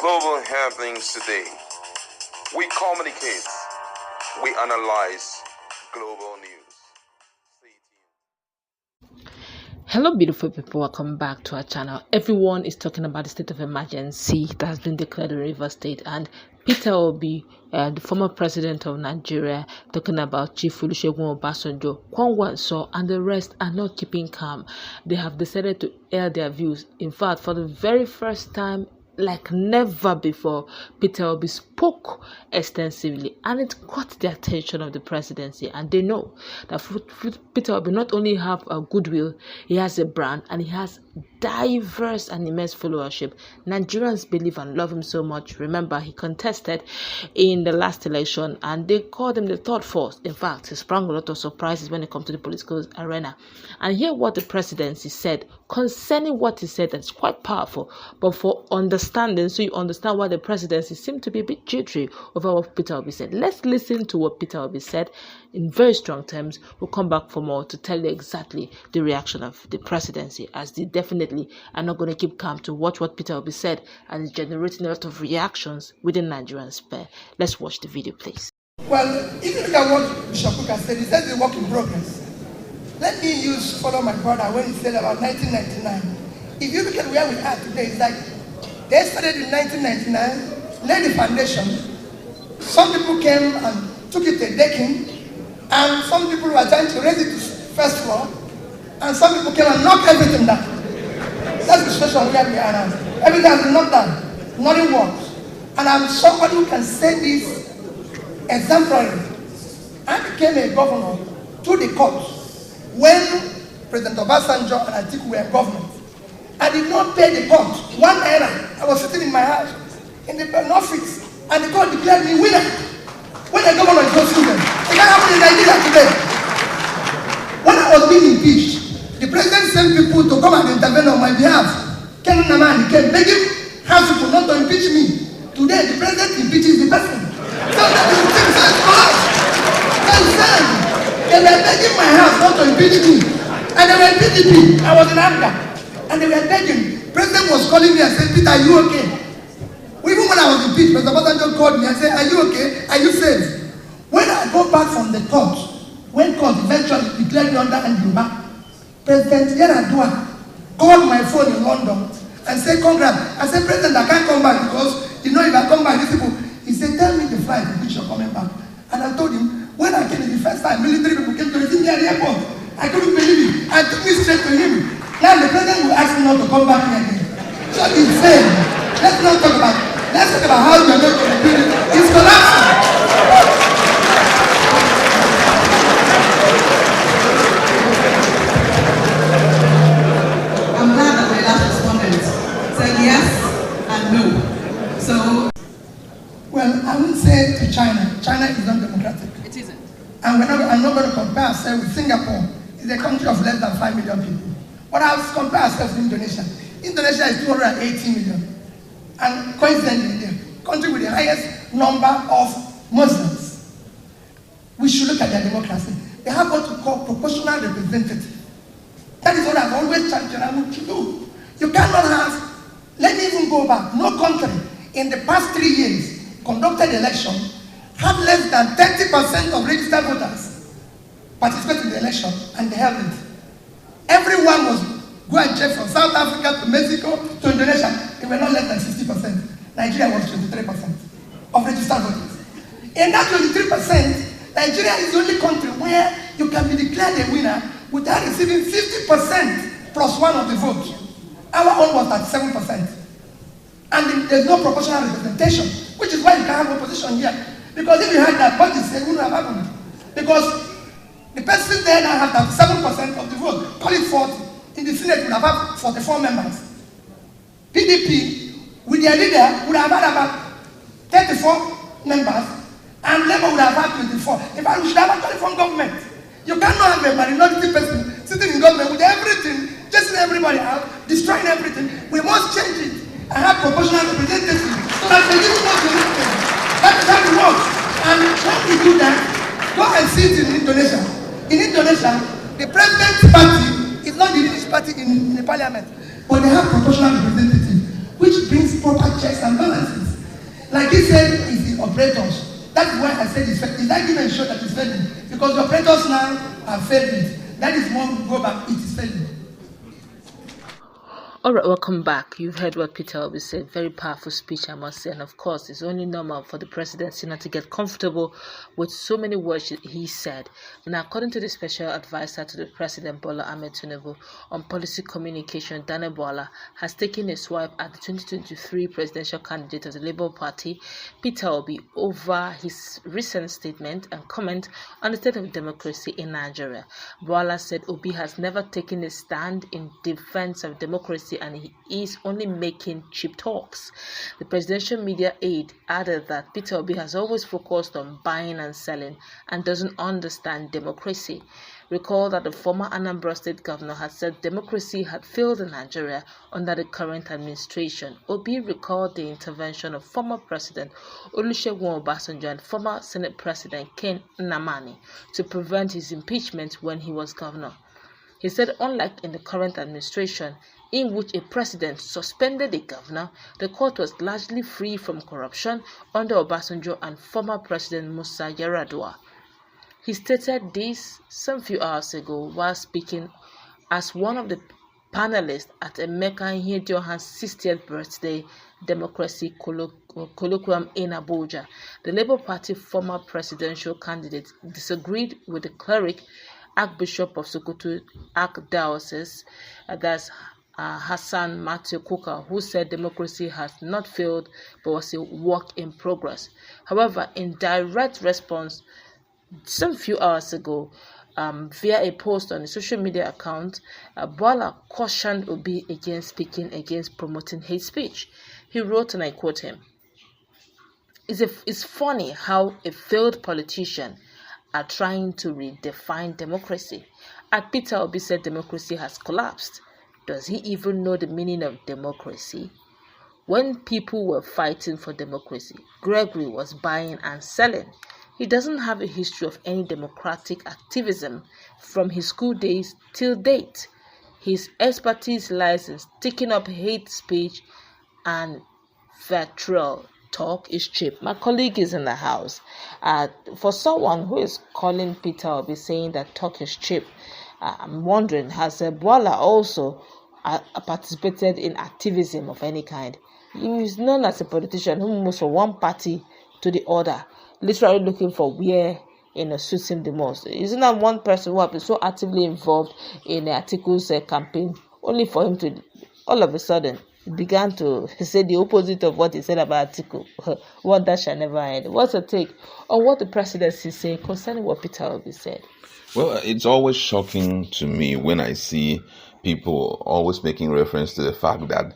global happenings today. We communicate, we analyze global news. Stay tuned. Hello beautiful people, welcome back to our channel. Everyone is talking about the state of emergency that has been declared in Rivers State, and Peter Obi, the former president of Nigeria, talking about Chief Olusegun Obasanjo, Kwangwanso, and the rest are not keeping calm. They have decided to air their views. In fact, for the very first time like never before, Peter Obi spoke extensively, and it caught the attention of the presidency. And they know that Peter Obi not only have a goodwill, he has a brand, and he has diverse and immense followership. Nigerians believe and love him so much. Remember, he contested in the last election, and they called him the third force. In fact, he sprung a lot of surprises when it comes to the political arena. And hear what the presidency said concerning what he said. That's quite powerful, but for understanding, so you understand why the presidency seemed to be a bit jittery over what Peter Obi said. Let's listen to what Peter Obi said in very strong terms. We'll come back for more to tell you exactly the reaction of the presidency, as they definitely are not going to keep calm to watch what Peter Obi said, and it's generating a lot of reactions within Nigerian sphere. Let's watch the video, please. Well, if you look at what Bishop Kuka said, he said it's a work in progress. Let me follow my brother when he said about 1999. If you look at where we are today, it's like they started in 1999, laid the foundation. Some people came and took it to decking, and some people were trying to raise it to first floor, and some people came and knocked everything down. That's the situation where we are now. Everything has been knocked down. Nothing works. And I'm somebody who can say this exemplarily. I became a governor to the court when President Obasanjo and Atiku were in government. I did not pay the court 1 naira. I was sitting in my house in the office, and the court declared me winner. When the governor is hosting them, it can't happen in Nigeria today. When I was being impeached, the president sent people to come and intervene on my behalf. Ken Namani came begging House people not to impeach me. Today, the president impeaches the person. So that is the thing that collapsed. They were begging my house not to impeach me. And they were PDP. I was in anger. And they were begging. The president was calling me and said, Peter, are you okay? Even when I was impeached, President Obasanjo called me and said, are you okay? Are you safe? When I go back from the court, when court eventually declared me under Anjuba, President Yaradua called my phone in London and said, congrats. I said, President, I can't come back because, if I come back, these people. He said, tell me the flight in which you're coming back. And I told him, when I came in the first time, military people came to receive me at the airport. I couldn't believe it. I took me straight to him. Now the president will ask me not to come back here again. So insane. Let's not talk about it. Let's talk about how you're not going to do it. It's collapsing. I'm glad that my last respondent said yes and no. So, well, I wouldn't say to China. China is not democratic. it isn't. And I'm not going to compare ourselves with Singapore. It's a country of less than 5 million people. But I'll compare ourselves with Indonesia. Indonesia is 280 million. And coincidentally, the country with the highest number of Muslims. We should look at their democracy. They have what we call proportional representative. That is what I've always championed and what to do. You cannot have, let me even go back, no country in the past 3 years conducted election had less than 30% of registered voters participate in the election, and they held it. Everyone was go and check from South Africa to Mexico to Indonesia. They were not less than 60%. Nigeria was 23% of registered voters. In that 23%, Nigeria is the only country where you can be declared a winner without receiving 50% plus one of the vote. Our own was at 7%. And there's no proportional representation, which is why you can't have opposition here. Because if you had that, what you say wouldn't have happened. Because the person there now has 7% of the vote. Call it 40. In the Senate, would have had 44 members. PDP, with their leader, would have had about 34 members, and Labour would have had 24. In fact, we should have actually formed government. You cannot have a minority person sitting in government with everything, chasing everybody out, destroying everything. We must change it and have proportional representation so that they give us the thing. That is how it works. And when we do that, go and see it in Indonesia. In Indonesia, the president's party is not the leading party in the parliament, but they have proportional representative, which brings proper checks and balances. like he said, it's the operators. That is why I said it's failing. His argument shows that it's failing. Because the operators now are failing. That is one go back, it is failing. All right, welcome back. You've heard what Peter Obi said. Very powerful speech, I must say. And of course, it's only normal for the presidency not to get comfortable with so many words he said. And according to the special advisor to the president, Bola Ahmed Tinubu, on policy communication, Dane Bola, has taken a swipe at the 2023 presidential candidate of the Labour Party, Peter Obi, over his recent statement and comment on the state of democracy in Nigeria. Bola said Obi has never taken a stand in defense of democracy and he is only making cheap talks. The presidential media aide added that Peter Obi has always focused on buying and selling and doesn't understand democracy. Recall that the former Anambra State governor had said democracy had failed in Nigeria under the current administration. Obi recalled the intervention of former President Olusegun Obasanjo and former Senate President Ken Nnamani to prevent his impeachment when he was governor. He said unlike in the current administration, in which a president suspended a governor, the court was largely free from corruption under Obasanjo and former President Musa Yar'Adua. He stated this some few hours ago while speaking as one of the panelists at Emeka ihiedioha's 60th birthday democracy colloquium in Abuja. The Labour Party former presidential candidate disagreed with the cleric Archbishop of Sokoto Archdiocese, that's Hassan Matthew Kuka, who said democracy has not failed but was a work in progress. However, in direct response, some few hours ago, via a post on a social media account, Bola cautioned Obi against speaking against promoting hate speech. He wrote, and I quote him, It's funny how a failed politician are trying to redefine democracy. At Peter Obi said democracy has collapsed. Does he even know the meaning of democracy? When people were fighting for democracy, Gregory was buying and selling. He doesn't have a history of any democratic activism from his school days till date. His expertise lies in sticking up hate speech and vitriol. Talk is cheap. My colleague is in the house. For someone who is calling Peter Obi saying that talk is cheap, I'm wondering, has Bola also participated in activism of any kind? He is known as a politician who moves from one party to the other, literally looking for where suits him the most. Isn't that one person who has been so actively involved in the Atiku's campaign, only for him to all of a sudden began to say the opposite of what he said about Atiku? What that shall never end. What's your take on what the presidency is saying concerning what Peter Obi said? Well, it's always shocking to me when I see people always making reference to the fact that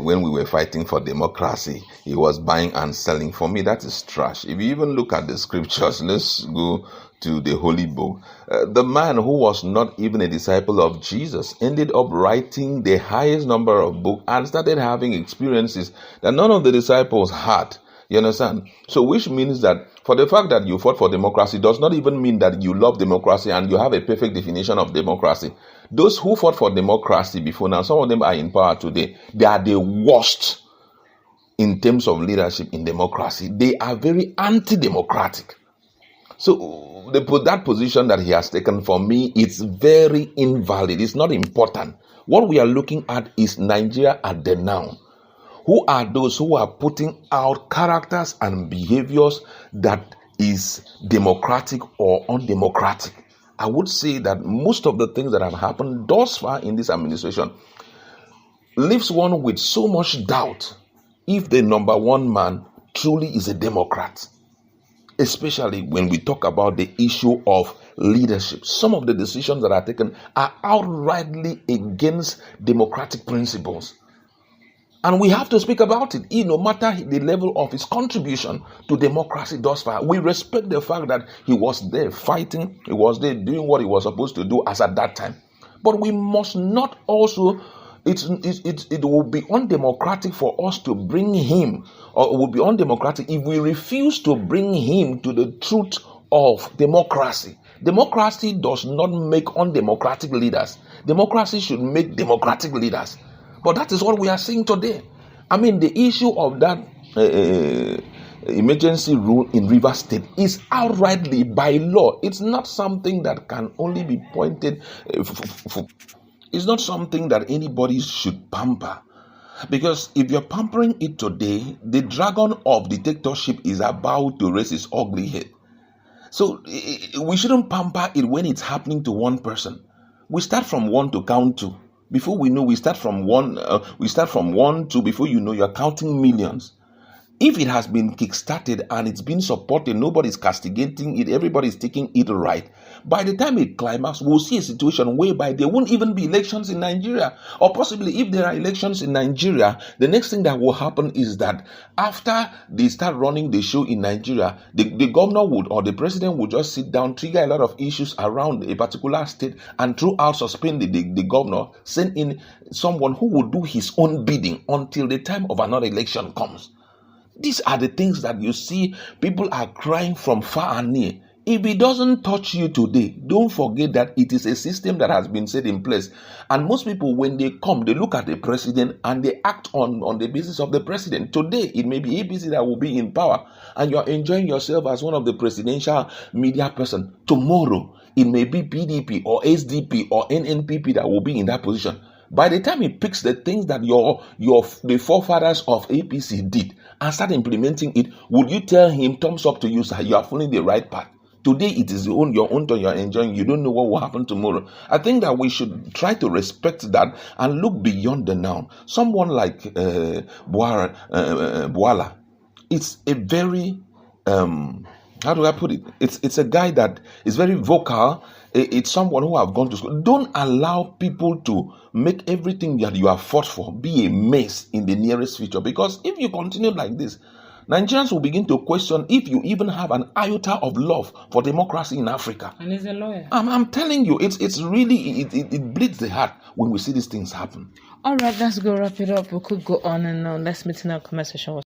when we were fighting for democracy, he was buying and selling. For me, that is trash. If you even look at the scriptures, let's go to the Holy Book. The man who was not even a disciple of Jesus ended up writing the highest number of books and started having experiences that none of the disciples had. You understand? So which means that for the fact that you fought for democracy does not even mean that you love democracy and you have a perfect definition of democracy. Those who fought for democracy before now, some of them are in power today. They are the worst in terms of leadership in democracy. They are very anti-democratic. So that position that he has taken, for me, it's very invalid. It's not important. What we are looking at is Nigeria at the now. Who are those who are putting out characters and behaviors that is democratic or undemocratic? I would say that most of the things that have happened thus far in this administration leaves one with so much doubt if the number one man truly is a Democrat. Especially when we talk about the issue of leadership. Some of the decisions that are taken are outrightly against democratic principles. And we have to speak about it, no matter the level of his contribution to democracy thus far. We respect the fact that he was there fighting, he was there doing what he was supposed to do as at that time. But we must not also, it will be undemocratic for us to bring him, or it will be undemocratic if we refuse to bring him to the truth of democracy. Democracy does not make undemocratic leaders. Democracy should make democratic leaders. But that is what we are seeing today. I mean, the issue of that emergency rule in Rivers State is outrightly by law. It's not something that can only be pointed. It's not something that anybody should pamper. Because if you're pampering it today, the dragon of dictatorship is about to raise its ugly head. So we shouldn't pamper it when it's happening to one person. We start from one to count two. Before we know, we start from one, two. Before you know, you're counting millions. If it has been kickstarted and it's been supported, nobody's castigating it, everybody's taking it right. By the time it climaxes, we'll see a situation whereby there won't even be elections in Nigeria. Or possibly if there are elections in Nigeria, the next thing that will happen is that after they start running the show in Nigeria, the governor would or the president would just sit down, trigger a lot of issues around a particular state, and throughout suspend the governor, send in someone who will do his own bidding until the time of another election comes. These are the things that you see people are crying from far and near. If it doesn't touch you today, don't forget that it is a system that has been set in place. And most people, when they come, they look at the president and they act on the basis of the president. Today, it may be APC that will be in power and you're enjoying yourself as one of the presidential media person. Tomorrow, it may be PDP or SDP or NNPP that will be in that position. By the time he picks the things that the forefathers of APC did and start implementing it, would you tell him, thumbs up to you, sir, you are following the right path? Today it is your own turn, you are enjoying. You don't know what will happen tomorrow. I think that we should try to respect that and look beyond the now. Someone like Bwala, it's a very how do I put it? It's a guy that is very vocal. It's someone who have gone to school. Don't allow people to make everything that you have fought for be a mess in the nearest future. Because if you continue like this, Nigerians will begin to question if you even have an iota of love for democracy in Africa. And he's a lawyer. I'm telling you, it's really, it bleeds the heart when we see these things happen. All right, let's go wrap it up. We could go on and on. Let's meet in our comment section.